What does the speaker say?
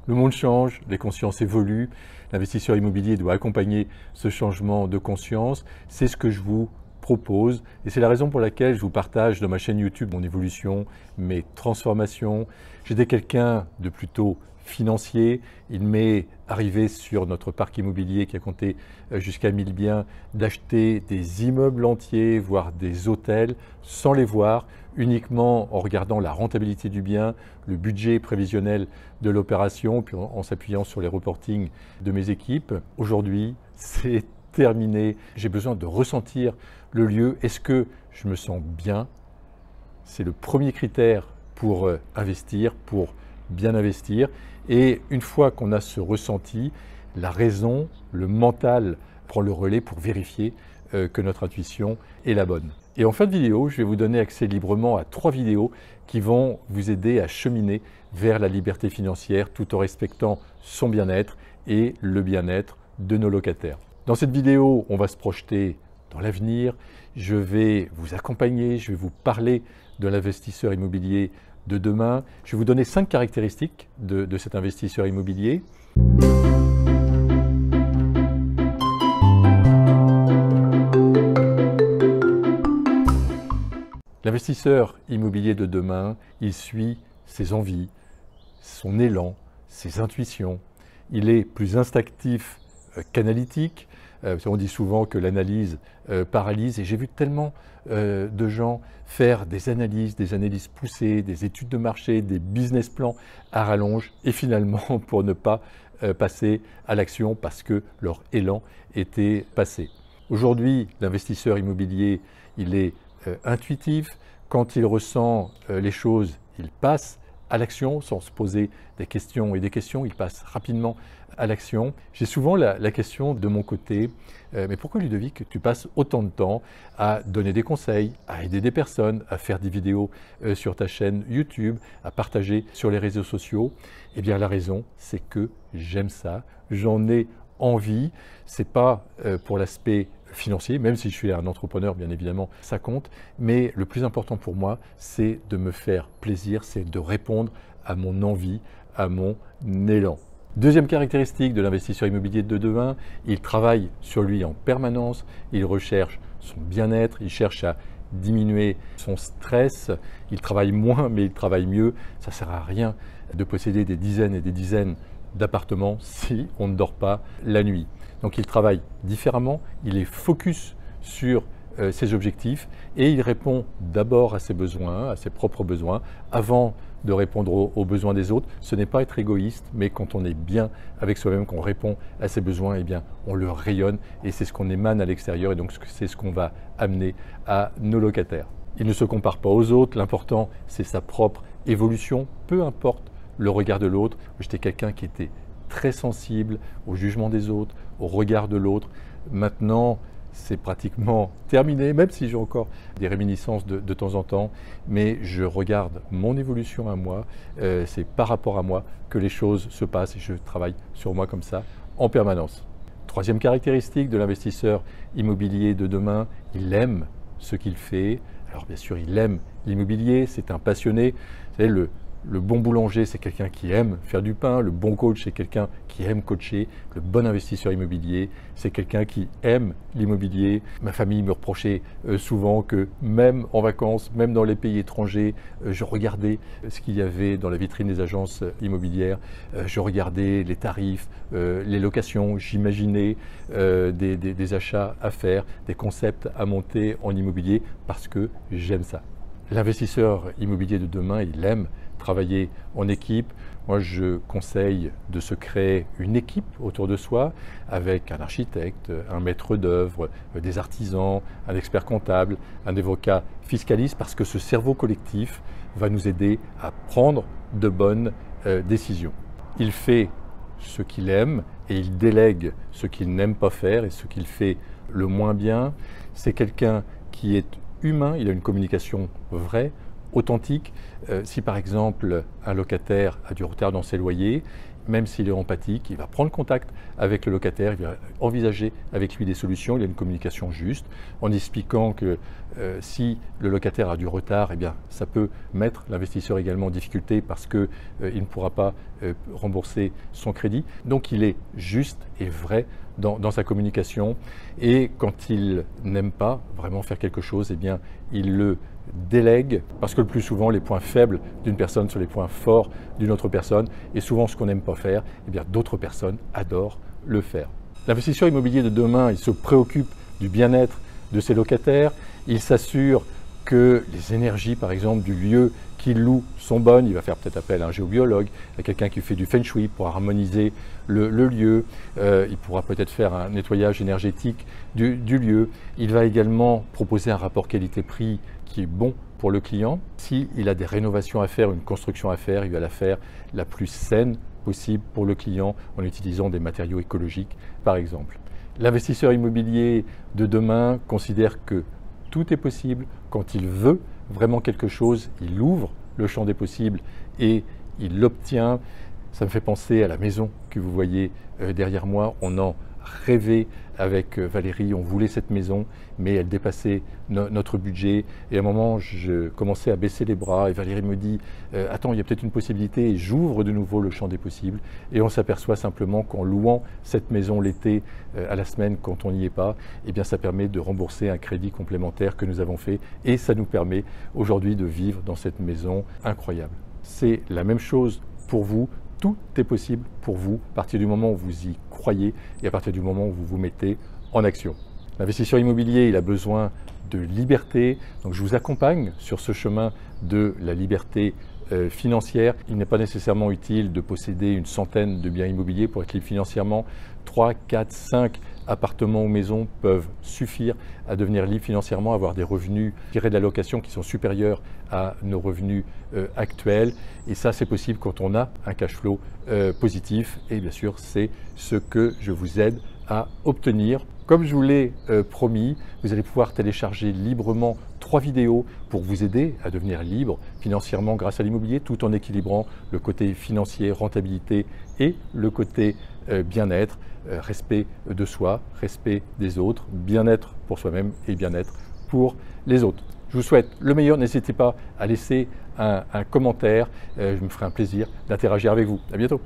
Le monde change, les consciences évoluent, l'investisseur immobilier doit accompagner ce changement de conscience. C'est ce que je vous propose et c'est la raison pour laquelle je vous partage dans ma chaîne YouTube mon évolution, mes transformations. J'étais quelqu'un de plutôt financier. Il m'est arrivé sur notre parc immobilier qui a compté jusqu'à 1000 biens d'acheter des immeubles entiers, voire des hôtels, sans les voir, uniquement en regardant la rentabilité du bien, le budget prévisionnel de l'opération, puis en s'appuyant sur les reportings de mes équipes. Aujourd'hui, c'est terminé. J'ai besoin de ressentir le lieu. Est-ce que je me sens bien? C'est le premier critère pour investir, pour bien investir. Et une fois qu'on a ce ressenti, la raison, le mental prend le relais pour vérifier que notre intuition est la bonne. Et en fin de vidéo, je vais vous donner accès librement à 3 vidéos qui vont vous aider à cheminer vers la liberté financière tout en respectant son bien-être et le bien-être de nos locataires. Dans cette vidéo, on va se projeter dans l'avenir. Je vais vous accompagner, je vais vous parler de l'investisseur immobilier de demain. Je vais vous donner 5 caractéristiques de cet investisseur immobilier. L'investisseur immobilier de demain, il suit ses envies, son élan, ses intuitions. Il est plus instinctif qu'analytique. On dit souvent que l'analyse paralyse et j'ai vu tellement de gens faire des analyses poussées, des études de marché, des business plans à rallonge et finalement pour ne pas passer à l'action parce que leur élan était passé. Aujourd'hui, l'investisseur immobilier, il est intuitif. Quand il ressent les choses, il passe à l'action sans se poser des questions et des questions, il passe rapidement à l'action. J'ai souvent la question de mon côté, mais pourquoi Ludovic, tu passes autant de temps à donner des conseils, à aider des personnes, à faire des vidéos sur ta chaîne YouTube, à partager sur les réseaux sociaux? Eh bien la raison, c'est que j'aime ça, j'en ai envie. C'est pas pour l'aspect financier, même si je suis un entrepreneur, bien évidemment, ça compte. Mais le plus important pour moi, c'est de me faire plaisir, c'est de répondre à mon envie, à mon élan. Deuxième caractéristique de l'investisseur immobilier de demain, il travaille sur lui en permanence, il recherche son bien-être, il cherche à diminuer son stress, il travaille moins mais il travaille mieux. Ça ne sert à rien de posséder des dizaines et des dizaines d'appartements si on ne dort pas la nuit. Donc il travaille différemment, il est focus sur ses objectifs et il répond d'abord à ses besoins, à ses propres besoins, avant de répondre aux besoins des autres. Ce n'est pas être égoïste, mais quand on est bien avec soi-même, qu'on répond à ses besoins, eh bien, on le rayonne et c'est ce qu'on émane à l'extérieur et donc c'est ce qu'on va amener à nos locataires. Il ne se compare pas aux autres, l'important c'est sa propre évolution, peu importe le regard de l'autre. J'étais quelqu'un qui était très sensible au jugement des autres, au regard de l'autre. Maintenant, c'est pratiquement terminé, même si j'ai encore des réminiscences de temps en temps, mais je regarde mon évolution à moi, c'est par rapport à moi que les choses se passent et je travaille sur moi comme ça en permanence. Troisième caractéristique de l'investisseur immobilier de demain, il aime ce qu'il fait. Alors bien sûr, il aime l'immobilier, c'est un passionné. Vous savez, le bon boulanger, c'est quelqu'un qui aime faire du pain. Le bon coach, c'est quelqu'un qui aime coacher. Le bon investisseur immobilier, c'est quelqu'un qui aime l'immobilier. Ma famille me reprochait souvent que même en vacances, même dans les pays étrangers, je regardais ce qu'il y avait dans la vitrine des agences immobilières. Je regardais les tarifs, les locations. J'imaginais des achats à faire, des concepts à monter en immobilier parce que j'aime ça. L'investisseur immobilier de demain, il aime travailler en équipe. Moi, je conseille de se créer une équipe autour de soi avec un architecte, un maître d'œuvre, des artisans, un expert comptable, un avocat fiscaliste, parce que ce cerveau collectif va nous aider à prendre de bonnes décisions. Il fait ce qu'il aime et il délègue ce qu'il n'aime pas faire et ce qu'il fait le moins bien. C'est quelqu'un qui est humain, il a une communication vraie, authentique. Si par exemple un locataire a du retard dans ses loyers, même s'il est empathique, il va prendre contact avec le locataire, il va envisager avec lui des solutions, il y a une communication juste, en expliquant que si le locataire a du retard, eh bien, ça peut mettre l'investisseur également en difficulté parce qu'il ne pourra pas rembourser son crédit. Donc il est juste et vrai dans sa communication, et quand il n'aime pas vraiment faire quelque chose, eh bien, il le délègue, parce que le plus souvent les points faibles d'une personne sont les points forts d'une autre personne, et souvent ce qu'on n'aime pas faire, eh bien, d'autres personnes adorent le faire. L'investisseur immobilier de demain, il se préoccupe du bien-être de ses locataires, il s'assure que les énergies par exemple du lieu qu'il loue sont bonnes, il va faire peut-être appel à un géobiologue, à quelqu'un qui fait du feng shui pour harmoniser le lieu, il pourra peut-être faire un nettoyage énergétique du lieu, il va également proposer un rapport qualité-prix qui est bon pour le client. S'il a des rénovations à faire, une construction à faire, il va la faire la plus saine possible pour le client en utilisant des matériaux écologiques par exemple. L'investisseur immobilier de demain considère que tout est possible. Quand il veut vraiment quelque chose, il ouvre le champ des possibles et il l'obtient. Ça me fait penser à la maison que vous voyez derrière moi. On en rêvait avec Valérie, on voulait cette maison, mais elle dépassait notre budget. Et à un moment, je commençais à baisser les bras et Valérie me dit « Attends, il y a peut-être une possibilité » et j'ouvre de nouveau le champ des possibles. Et on s'aperçoit simplement qu'en louant cette maison l'été à la semaine quand on n'y est pas, eh bien, ça permet de rembourser un crédit complémentaire que nous avons fait et ça nous permet aujourd'hui de vivre dans cette maison incroyable. C'est la même chose pour vous. Tout est possible pour vous à partir du moment où vous y croyez et à partir du moment où vous vous mettez en action. L'investisseur immobilier, il a besoin de liberté, donc je vous accompagne sur ce chemin de la liberté financière. Il n'est pas nécessairement utile de posséder une centaine de biens immobiliers pour être libre financièrement. 3, 4, 5 appartements ou maisons peuvent suffire à devenir libre financièrement, avoir des revenus tirés de la location qui sont supérieurs à nos revenus actuels. Et ça, c'est possible quand on a un cash flow positif. Et bien sûr, c'est ce que je vous aide à obtenir. Comme je vous l'ai promis, vous allez pouvoir télécharger librement 3 vidéos pour vous aider à devenir libre financièrement grâce à l'immobilier, tout en équilibrant le côté financier, rentabilité et le côté bien-être, respect de soi, respect des autres, bien-être pour soi-même et bien-être pour les autres. Je vous souhaite le meilleur, n'hésitez pas à laisser un commentaire, je me ferai un plaisir d'interagir avec vous. À bientôt.